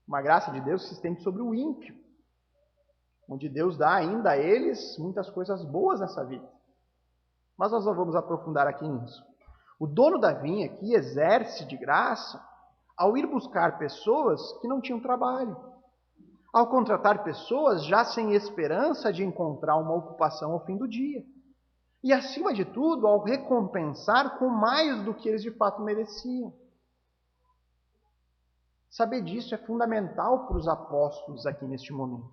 Uma graça de Deus que se estende sobre o ímpio, onde Deus dá ainda a eles muitas coisas boas nessa vida. Mas nós não vamos aprofundar aqui nisso. O dono da vinha aqui exerce de graça ao ir buscar pessoas que não tinham trabalho, ao contratar pessoas já sem esperança de encontrar uma ocupação ao fim do dia. E, acima de tudo, ao recompensar com mais do que eles de fato mereciam. Saber disso é fundamental para os apóstolos aqui neste momento.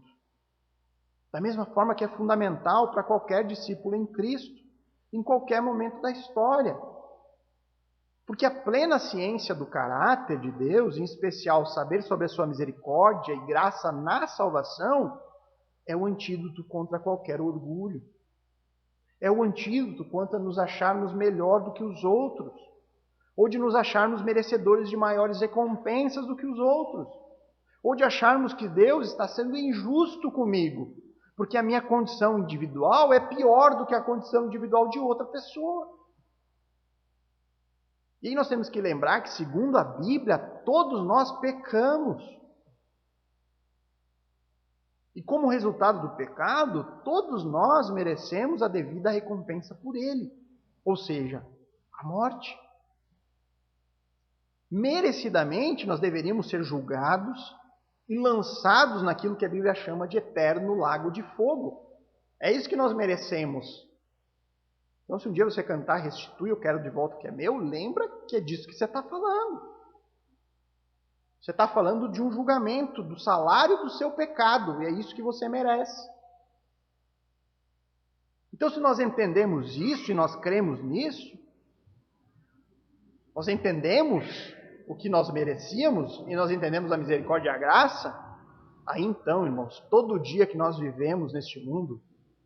Da mesma forma que é fundamental para qualquer discípulo em Cristo, em qualquer momento da história. Porque a plena ciência do caráter de Deus, em especial saber sobre a sua misericórdia e graça na salvação, é o antídoto contra qualquer orgulho. É o antídoto contra nos acharmos melhor do que os outros, ou de nos acharmos merecedores de maiores recompensas do que os outros, ou de acharmos que Deus está sendo injusto comigo, porque a minha condição individual é pior do que a condição individual de outra pessoa. E aí nós temos que lembrar que, segundo a Bíblia, todos nós pecamos. E como resultado do pecado, todos nós merecemos a devida recompensa por ele, ou seja, a morte. Merecidamente, nós deveríamos ser julgados e lançados naquilo que a Bíblia chama de eterno lago de fogo. É isso que nós merecemos. Então, se um dia você cantar Restitui, eu quero de volta o que é meu, lembra que é disso que você está falando. Você está falando de um julgamento, do salário do seu pecado, e é isso que você merece. Então, se nós entendemos isso e nós cremos nisso, nós entendemos o que nós merecíamos e nós entendemos a misericórdia e a graça, aí então, irmãos, todo dia que nós vivemos neste mundo,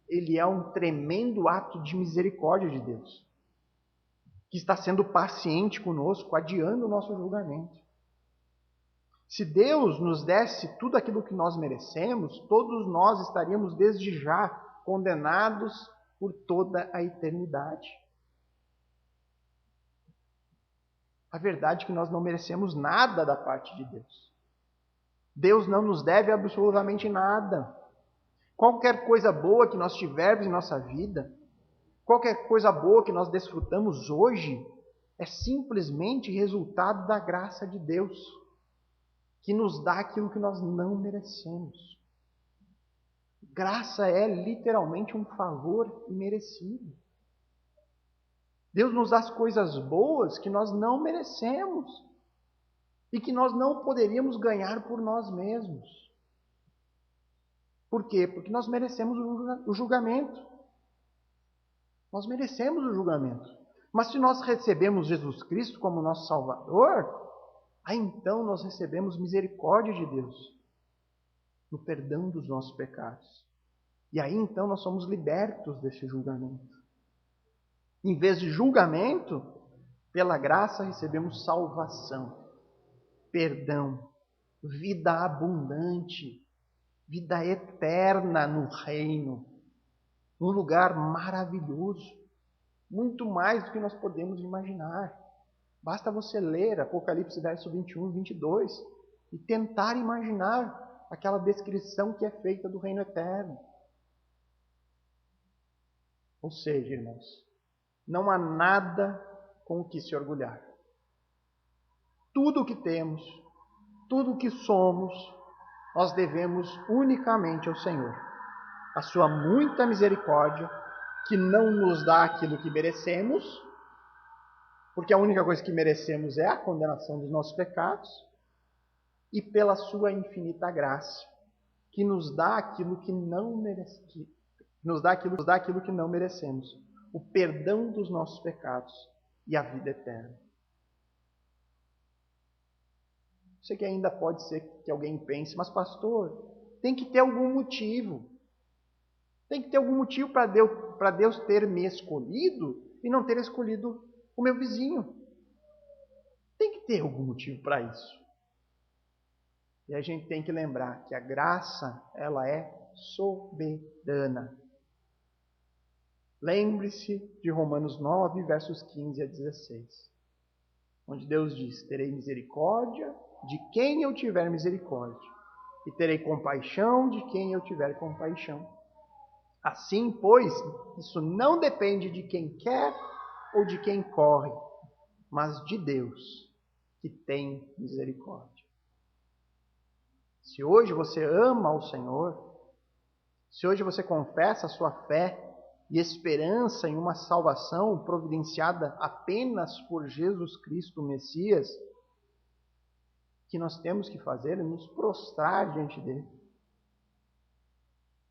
ele é um tremendo ato de misericórdia de Deus, que está sendo paciente conosco, adiando o nosso julgamento. Se Deus nos desse tudo aquilo que nós merecemos, todos nós estaríamos desde já condenados por toda a eternidade. A verdade é que nós não merecemos nada da parte de Deus. Deus não nos deve absolutamente nada. Qualquer coisa boa que nós tivermos em nossa vida, qualquer coisa boa que nós desfrutamos hoje, é simplesmente resultado da graça de Deus, que nos dá aquilo que nós não merecemos. Graça é literalmente um favor imerecido. Deus nos dá as coisas boas que nós não merecemos e que nós não poderíamos ganhar por nós mesmos. Por quê? Porque nós merecemos o julgamento. Nós merecemos o julgamento. Mas se nós recebemos Jesus Cristo como nosso Salvador, aí então nós recebemos misericórdia de Deus. no perdão dos nossos pecados. E aí então nós somos libertos desse julgamento. Em vez de julgamento, pela graça recebemos salvação, perdão, vida abundante, vida eterna no reino, um lugar maravilhoso, muito mais do que nós podemos imaginar. Basta você ler Apocalipse verso 21 e 22 e tentar imaginar aquela descrição que é feita do reino eterno. Ou seja, irmãos, não há nada com o que se orgulhar. Tudo o que temos, tudo o que somos, nós devemos unicamente ao Senhor. A sua muita misericórdia, que não nos dá aquilo que merecemos, porque a única coisa que merecemos é a condenação dos nossos pecados, e pela sua infinita graça, que nos dá aquilo que não merecemos, o perdão dos nossos pecados e a vida eterna. Sei que ainda pode ser que alguém pense, mas pastor, tem que ter algum motivo. Tem que ter algum motivo para Deus ter me escolhido e não ter escolhido o meu vizinho. Tem que ter algum motivo para isso. E a gente tem que lembrar que a graça, ela é soberana. Lembre-se de Romanos 9, versos 15 a 16. Onde Deus diz, terei misericórdia de quem eu tiver misericórdia. E terei compaixão de quem eu tiver compaixão. Assim, pois, isso não depende de quem quer ou de quem corre, mas de Deus, que tem misericórdia. Se hoje você ama o Senhor, se hoje você confessa a sua fé e esperança em uma salvação providenciada apenas por Jesus Cristo, o Messias, o que nós temos que fazer é nos prostrar diante dele.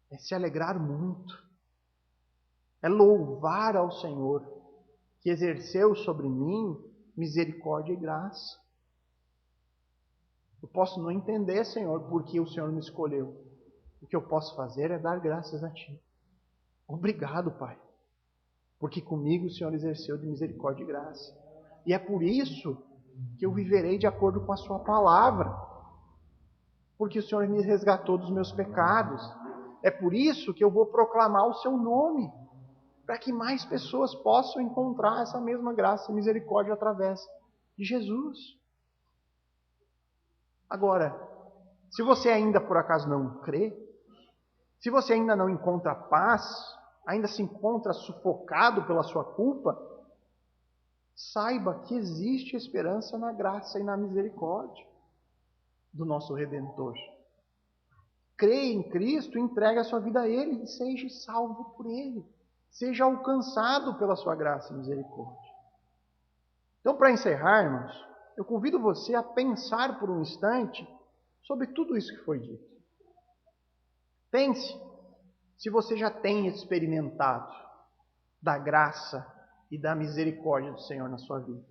É se alegrar muito. É louvar ao Senhor, que exerceu sobre mim misericórdia e graça. Eu posso não entender, Senhor, por que o Senhor me escolheu. O que eu posso fazer é dar graças a Ti. Obrigado, Pai, porque comigo o Senhor exerceu de misericórdia e graça. E é por isso que eu viverei de acordo com a Sua palavra. Porque o Senhor me resgatou dos meus pecados. É por isso que eu vou proclamar o Seu nome, para que mais pessoas possam encontrar essa mesma graça e misericórdia através de Jesus. Agora, se você ainda por acaso não crê, se você ainda não encontra paz, ainda se encontra sufocado pela sua culpa, saiba que existe esperança na graça e na misericórdia do nosso Redentor. Creia em Cristo, entregue a sua vida a Ele e seja salvo por Ele. Seja alcançado pela sua graça e misericórdia. Então, para encerrar, irmãos, eu convido você a pensar por um instante sobre tudo isso que foi dito. Pense se você já tem experimentado da graça e da misericórdia do Senhor na sua vida.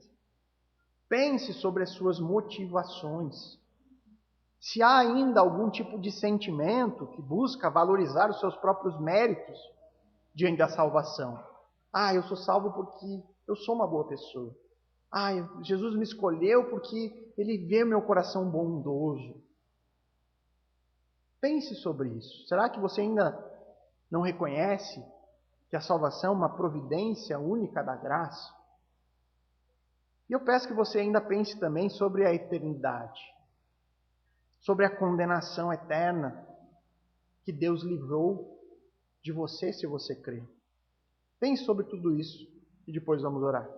Pense sobre as suas motivações. Se há ainda algum tipo de sentimento que busca valorizar os seus próprios méritos diante da salvação. Eu sou salvo porque eu sou uma boa pessoa. Jesus me escolheu porque Ele vê meu coração bondoso. Pense sobre isso. Será que você ainda não reconhece que a salvação é uma providência única da graça? E eu peço que você ainda pense também sobre a eternidade, sobre a condenação eterna que Deus livrou de você se você crê. Pense sobre tudo isso e depois vamos orar.